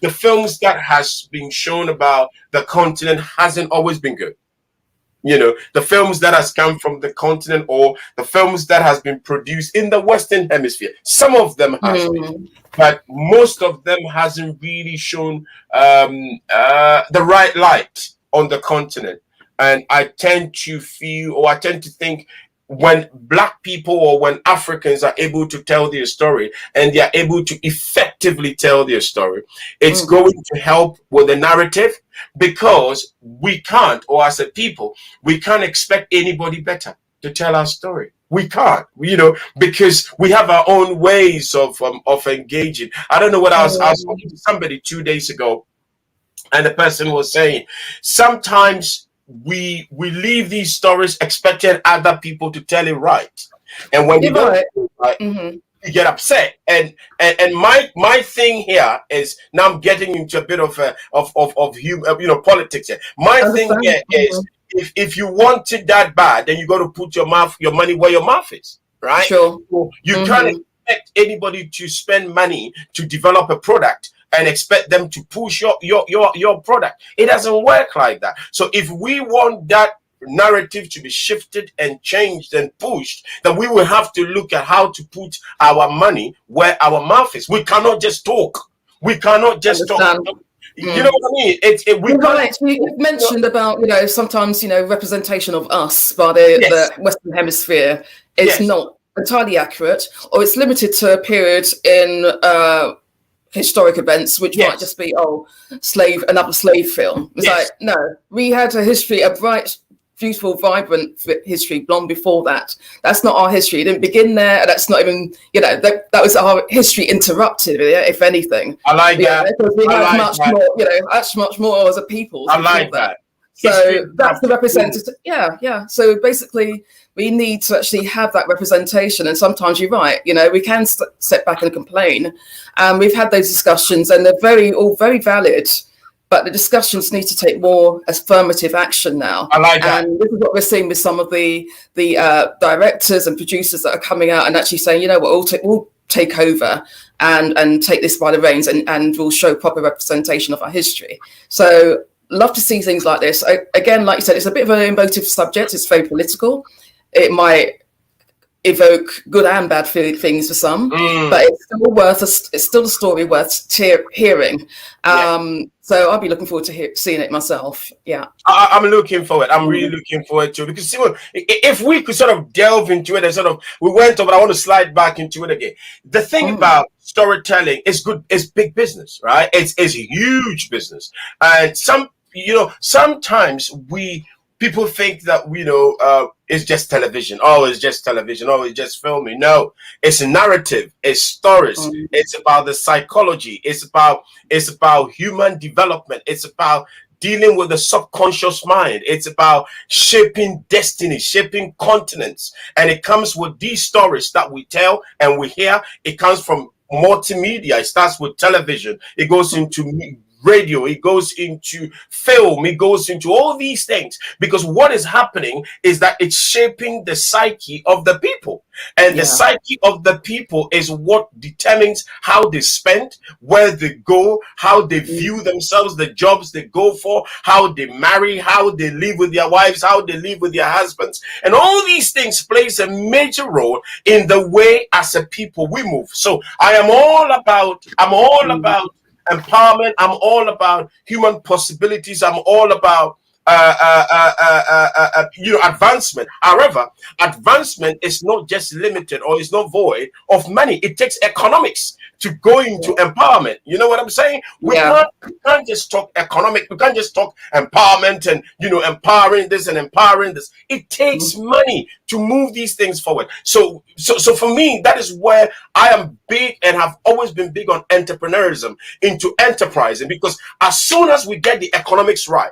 the films that has been shown about the continent hasn't always been good. The films that has come from the continent, or the films that has been produced in the Western Hemisphere, some of them has been, but most of them hasn't really shown the right light on the continent. And I tend to feel, or I tend to think, when Black people or when Africans are able to tell their story, and they are able to effectively tell their story, it's going to help with the narrative, because we can't, or as a people, we can't expect anybody better. to tell our story. We can't, because we have our own ways of engaging. I don't know what I was talking to somebody 2 days ago, and the person was saying, sometimes we leave these stories expecting other people to tell it right, and when you don't, you get upset. And my thing here is, now I'm getting into a bit of politics here. My thing here is, if you want it that bad, then you got to put your money where your mouth is, right? Sure. So you can't expect anybody to spend money to develop a product and expect them to push your product. It doesn't work like that. So if we want that narrative to be shifted and changed and pushed, then we will have to look at how to put our money where our mouth is. We cannot just talk. We cannot just talk. You know what I mean? You've mentioned about, sometimes, representation of us by the Western Hemisphere is not entirely accurate, or it's limited to a period in historic events, which might just be, another slave film. It's like, no, we had a history, a bright, beautiful, vibrant history long before that. That's not our history. It didn't begin there. That's not even, that was our history interrupted, if anything. I like that. Because we have much more as a people. I like that. So that's the representative. Yeah. So basically, we need to actually have that representation. And sometimes you're right. We can step back and complain. And we've had those discussions, and they're all very valid. But the discussions need to take more affirmative action now. I like that. And this is what we're seeing with some of the directors and producers that are coming out and actually saying, we'll take over and take this by the reins, and we'll show proper representation of our history. So love to see things like this. Again, like you said, it's a bit of an emotive subject. It's very political. It might evoke good and bad things for some, but it's still a story worth hearing. So I'll be looking forward to seeing it myself. Yeah, I'm looking forward. I'm really looking forward to it, because Simone, if we could sort of delve into it and we went over, I want to slide back into it again. The thing about storytelling is good. It's big business, right? It's huge business, and sometimes people think that it's just television. Oh, it's just television. Oh, it's just filming. No, it's a narrative. It's stories. It's about the psychology. It's about human development. It's about dealing with the subconscious mind. It's about shaping destiny, shaping continents. And it comes with these stories that we tell and we hear. It comes from multimedia. It starts with television. It goes into radio, it goes into film, it goes into all these things, because what is happening is that it's shaping the psyche of the people, and the psyche of the people is what determines how they spend, where they go, how they view themselves, the jobs they go for, how they marry, how they live with their wives, how they live with their husbands, and all these things plays a major role in the way as a people we move. So I'm all about empowerment. I'm all about human possibilities. I'm all about advancement. However, advancement is not just limited, or is not void of money. It takes economics to go into empowerment. You know what I'm saying? We can't just talk economic. We can't just talk empowerment and empowering this and empowering this. It takes money to move these things forward. So for me, that is where I am big and have always been big on entrepreneurism, into enterprising, because as soon as we get the economics right,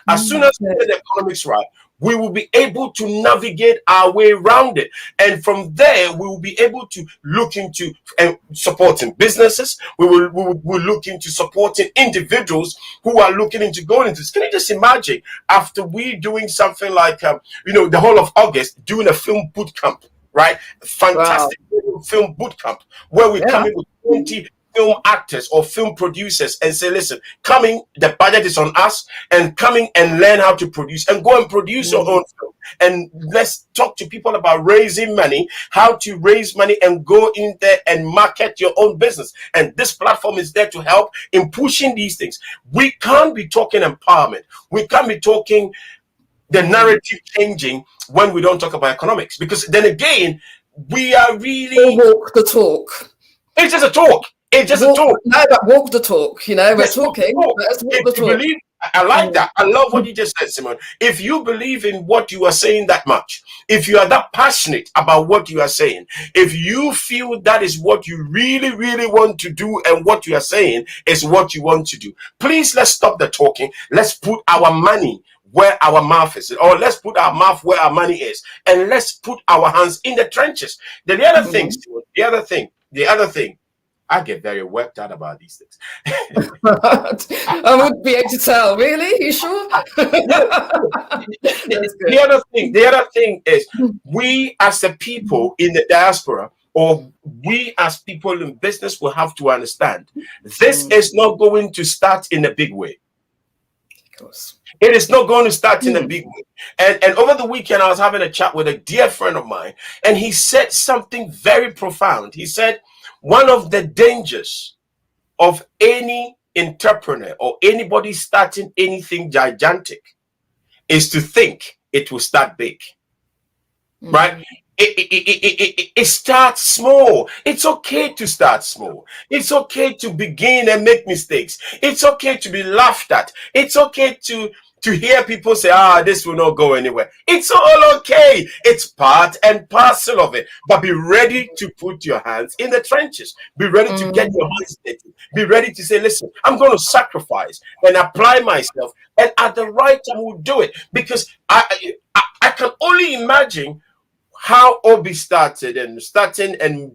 as soon as we get the economics right, we will be able to navigate our way around it. And from there, we will be able to look into supporting businesses. We will look into supporting individuals who are looking into going into this. Can you just imagine, after we doing something like, the whole of August, doing a film boot camp, right? Fantastic film boot camp, where we come in with 20 film actors or film producers and say, listen, coming, the budget is on us, and coming and learn how to produce, and go and produce your own film. And let's talk to people about raising money, how to raise money and go in there and market your own business. And this platform is there to help in pushing these things. We can't be talking empowerment. We can't be talking the narrative changing when we don't talk about economics, because then again, we are really walk the talk. It's just a talk. It's just a talk. No, but walk the talk. We're talking. Let's walk the talk. I like that. I love what you just said, Simone. If you believe in what you are saying that much, if you are that passionate about what you are saying, if you feel that is what you really, really want to do and what you are saying is what you want to do, please let's stop the talking. Let's put our money where our mouth is, or let's put our mouth where our money is, and let's put our hands in the trenches. Then the other thing, the other thing, I get very worked out about these things. I would be able to tell. Really? You sure? The other thing is, we as the people in the diaspora, or we as people in business, will have to understand this is not going to start in a big way. Of course. It is not going to start in a big way. And over the weekend, I was having a chat with a dear friend of mine, and he said something very profound. He said, one of the dangers of any entrepreneur or anybody starting anything gigantic is to think it will start big, right? It starts small. It's okay to start small. It's okay to begin and make mistakes. It's okay to be laughed at. It's okay to hear people say, this will not go anywhere. It's all okay. It's part and parcel of it. But be ready to put your hands in the trenches. Be ready to get your hands dirty. Be ready to say, listen, I'm going to sacrifice and apply myself. And at the right time, we'll do it. Because I can only imagine how Obi started and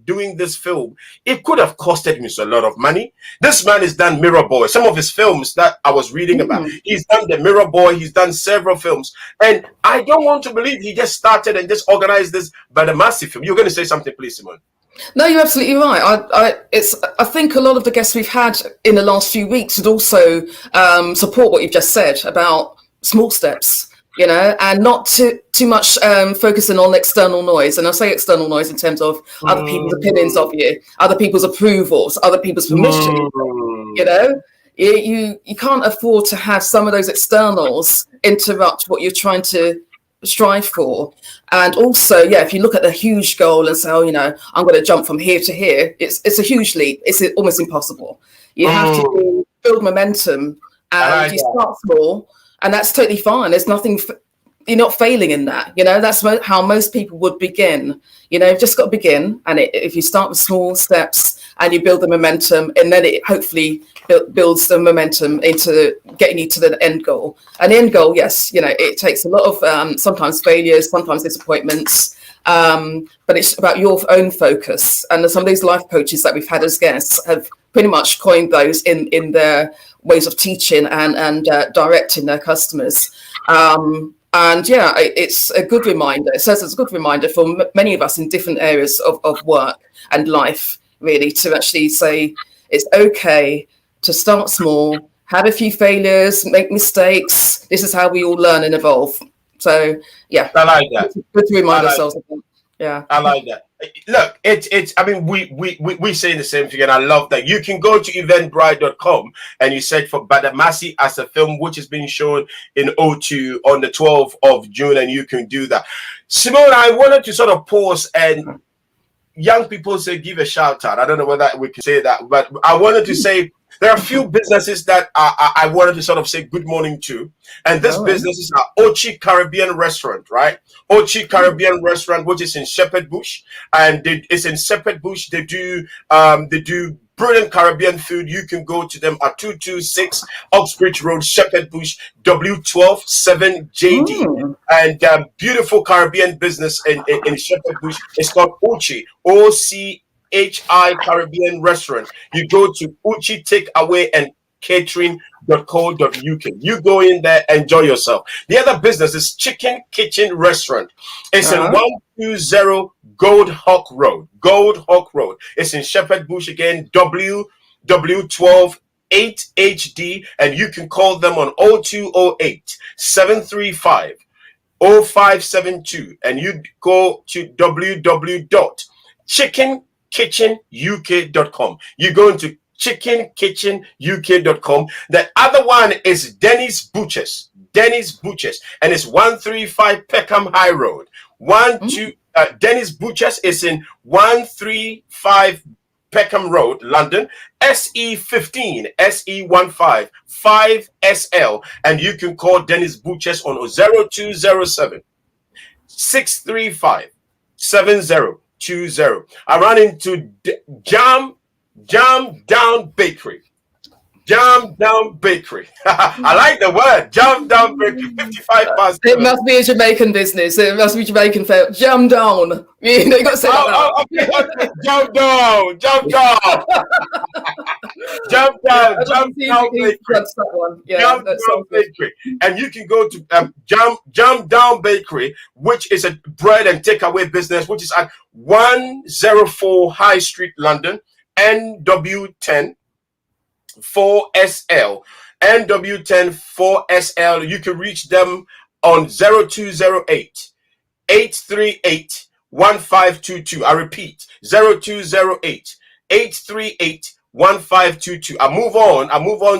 doing this film. It could have costed me a lot of money. This man has done Mirror Boy. Some of his films that I was reading about, he's done the Mirror Boy. He's done several films. And I don't want to believe he just started and just organized this by the massive film. You're going to say something, please, Simone. No, you're absolutely right. I think a lot of the guests we've had in the last few weeks would also support what you've just said about small steps. And not too much focusing on external noise. And I say external noise in terms of other people's opinions of you, other people's approvals, other people's permission. You can't afford to have some of those externals interrupt what you're trying to strive for. And also, if you look at the huge goal and say, I'm going to jump from here to here, it's a huge leap. It's almost impossible. You have to build momentum, and you start small. And that's totally fine. There's nothing, you're not failing in that. That's how most people would begin. You've just got to begin. And if you start with small steps and you build the momentum, and then it hopefully builds the momentum into getting you to the end goal. And the end goal, yes, it takes a lot of sometimes failures, sometimes disappointments. But it's about your own focus. And some of these life coaches that we've had as guests have pretty much coined those in their ways of teaching and directing their customers. It's a good reminder. It says it's a good reminder for many of us in different areas of work and life, really, to actually say it's okay to start small, have a few failures, make mistakes. This is how we all learn and evolve. So, I like that. It's good to remind ourselves of that. Yeah, I like that. Look, we say the same thing, and I love that. You can go to eventbrite.com and you search for Badamasi as a film, which is being shown in O2 on the 12th of June, and you can do that. Simone, I wanted to sort of pause, and young people say give a shout out. I don't know whether we can say that, but I wanted to say there are a few businesses that I wanted to sort of say good morning to. And this business is Ochi Caribbean Restaurant, right? Ochi Caribbean Restaurant, which is in Shepherd Bush. And it's in Shepherd Bush. They do brilliant Caribbean food. You can go to them at 226 Oxbridge Road, Shepherd Bush, W12 7JD. And beautiful Caribbean business in Shepherd Bush. It's called Ochi, OCHI Caribbean Restaurant. You go to Uchi Takeaway and Catering.co.uk. You go in there, enjoy yourself. The other business is Chicken Kitchen Restaurant. It's in 120 Gold Hawk Road. Gold Hawk Road. It's in Shepherd Bush again, WW12 8HD, and you can call them on 0208 735 0572, and you go to www.chickenkitchenuk.com. You go into chickenkitchenuk.com. The other one is Denny's Butchers. Denny's Butchers, and it's 135 Peckham High Road. Denny's Butchers is in 135 Peckham Road, London, SE15 SE15 5SL, and you can call Dennis Butchers on 0207 635 7020. I ran into Jam Down Bakery. Jam Down Bakery. I like the word Jam Down Bakery. 55 past. It must be a Jamaican business. It must be Jamaican for Jam Down. You know, you got to say that. Okay. Jam down. Jam down. Jam down. Jam Down Bakery. Jam Down Bakery. And you can go to Jam Down Bakery, which is a bread and takeaway business, which is at 104 High Street, London, NW10 4SL. NW10 4SL. You can reach them on 0208 838 1522. I repeat, 0208 838 1522. I move on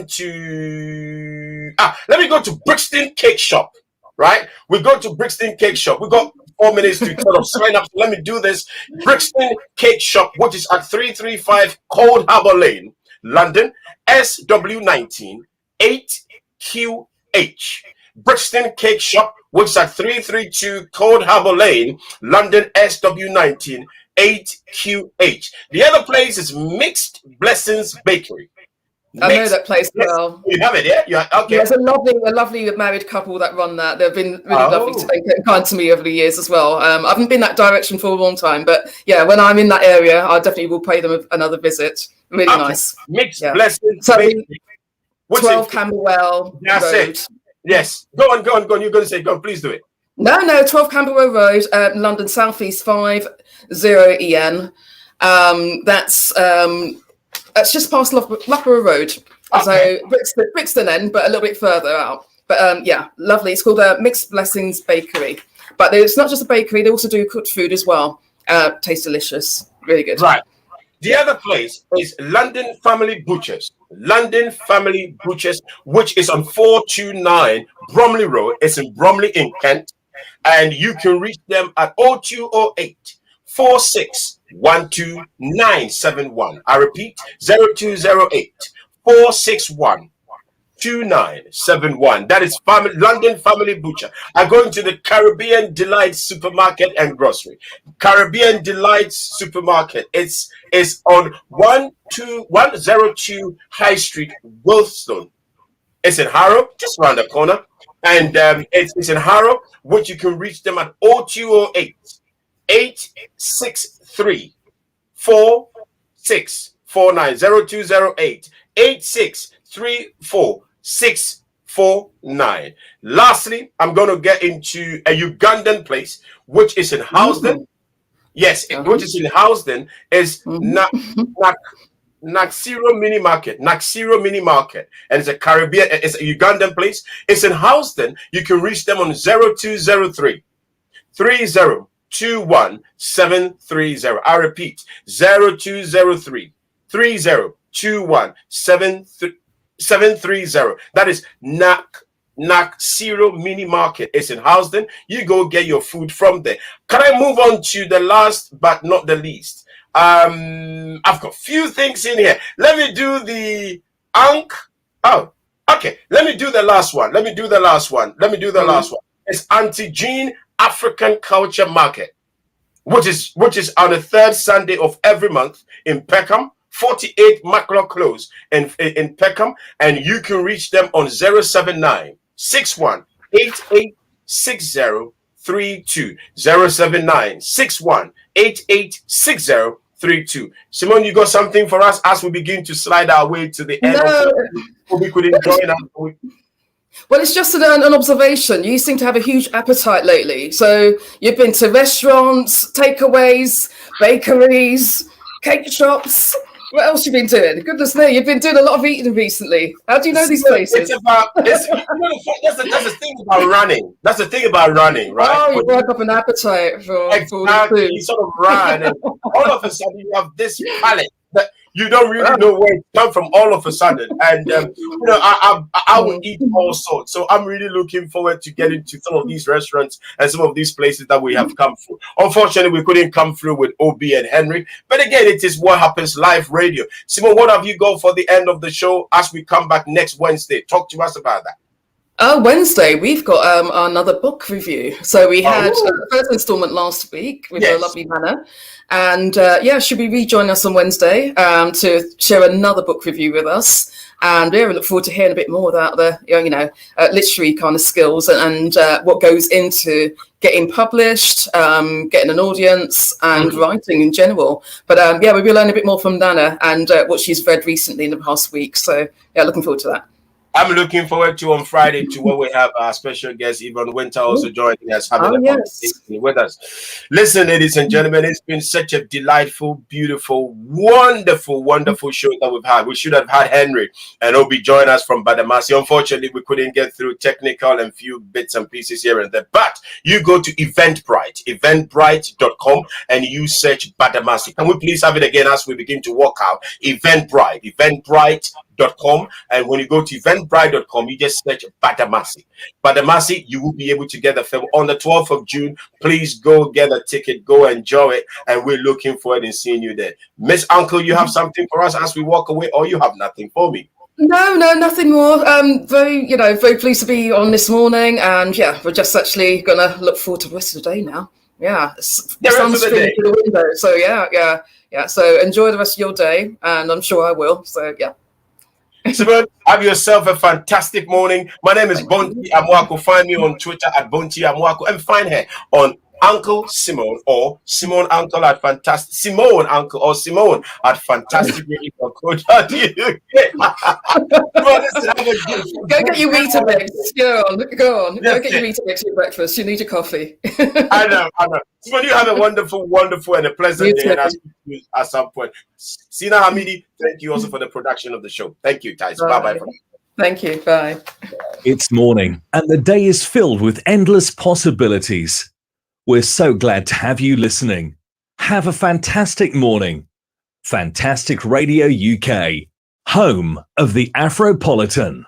to let me go to Brixton Cake Shop. Right? We go to Brixton Cake Shop. We got 4 minutes to sort of sign up. So let me do this. Brixton Cake Shop, which is at 335 Cold Harbour Lane, London, SW19 8QH. Brixton Cake Shop, which is at 332 Cold Harbour Lane, London, SW19 8QH. The other place is Mixed Blessings Bakery. I know that place well. You have it, yeah? Yeah, okay. There's a lovely married couple that run that. They've been really lovely and kind to me over the years as well. I haven't been that direction for a long time, but yeah, when I'm in that area, I definitely will pay them another visit. Really nice. Mixed Blessings so, Bakery. 12 Camberwell Road. Yes. Go on. You're going to say, go on, please do it. No, 12 Camberwell Road, London, Southeast 50EN. That's just past Loughborough Road. Okay. So Brixton end, but a little bit further out. But yeah, lovely. It's called Mixed Blessings Bakery. But it's not just a bakery, they also do cooked food as well. Tastes delicious. Really good. Right. The other place is London Family Butchers. London Family Butchers, which is on 429 Bromley Road. It's in Bromley in Kent. And you can reach them at 0208 4612971. I repeat, 0208 4612971. That is London Family Butcher. I go into the Caribbean Delight Supermarket and Grocery. Caribbean Delight Supermarket. It's on 102 High Street, Wolfstone. It's in Harrow, just around the corner. And it's in Harrow, which you can reach them at 0208 863 4649. 0208 863 4649. Lastly, I'm going to get into a Ugandan place, which is in Housden. Yes, which is in Housden, is Naxiro Mini Market. Naxiro Mini Market. And it's a Caribbean, it's a Ugandan place. It's in Housden. You can reach them on 0203 3021730. I repeat, 0203 3021730. That is Naxiro Mini Market. It's in Housden. You go get your food from there. Can I move on to the last but not the least? I've got a few things in here. Let me do the okay. Let me do the last one. It's Auntie Jean African Culture Market, which is on the third Sunday of every month in Peckham, 48 Macklock Close in Peckham, and you can reach them on 079 61 88 6032. 079 61 88 6032. Simone, you got something for us as we begin to slide our way to the end of we could enjoy that. Well, it's just an observation. You seem to have a huge appetite lately. So you've been to restaurants, takeaways, bakeries, cake shops. What else you been doing? Goodness me, you've been doing a lot of eating recently. How do you know these places? That's the thing about running. That's the thing about running, right? Oh, you work up an appetite for exactly. food. You sort of run, and all of a sudden you have this palate. You don't really know where it come from all of a sudden. And I will eat all sorts. So I'm really looking forward to getting to some of these restaurants and some of these places that we have come through. Unfortunately, we couldn't come through with OB and Henry. But again, it is What Happens Live Radio. Simone, what have you got for the end of the show as we come back next Wednesday? Talk to us about that. Wednesday, we've got another book review. So we had the first installment last week with a lovely Hannah. And should we rejoin us on Wednesday to share another book review with us? And we look forward to hearing a bit more about the literary kind of skills and what goes into getting published, getting an audience, and writing in general. But we will learn a bit more from Nana and what she's read recently in the past week. So looking forward to that. I'm looking forward to on Friday to where we have our special guest, Yvonne Winter, also joining us, having a conversation with us. Listen, ladies and gentlemen, it's been such a delightful, beautiful, wonderful show that we've had. We should have had Henry and Obi join us from Badamasi. Unfortunately, we couldn't get through technical and few bits and pieces here and there. But you go to eventbrite.com, and you search Badamasi. Can we please have it again as we begin to walk out? Eventbrite.com, and when you go to eventbrite.com, you just search Badamasi. You will be able to get the film on the 12th of June. Please go get a ticket, go enjoy it, and we're looking forward to seeing you there. Miss Uncle, you have something for us as we walk away, or you have nothing for me? No, nothing more. Very pleased to be on this morning, and we're just actually gonna look forward to the rest of the day now. The sun's streaming through the window, so So enjoy the rest of your day, and I'm sure I will. So Simone, have yourself a fantastic morning. My name is Bonti Amwako. Find me on Twitter at Bonti Amwako, and find her on Uncle Simone or Simone Uncle at Simone Uncle or Simone at FANTASTICRADIOUK. Go get your Weetabix. Go on. Go get your Weetabix for breakfast. You need your coffee. I know. Simone, you have a wonderful and a pleasant day. And I'll speak to you at some point. Sina Hamidi, thank you also for the production of the show. Thank you, Thais. Bye-bye. Thank you. Bye. It's morning, and the day is filled with endless possibilities. We're so glad to have you listening. Have a fantastic morning. Fantastic Radio UK, home of the Afropolitan.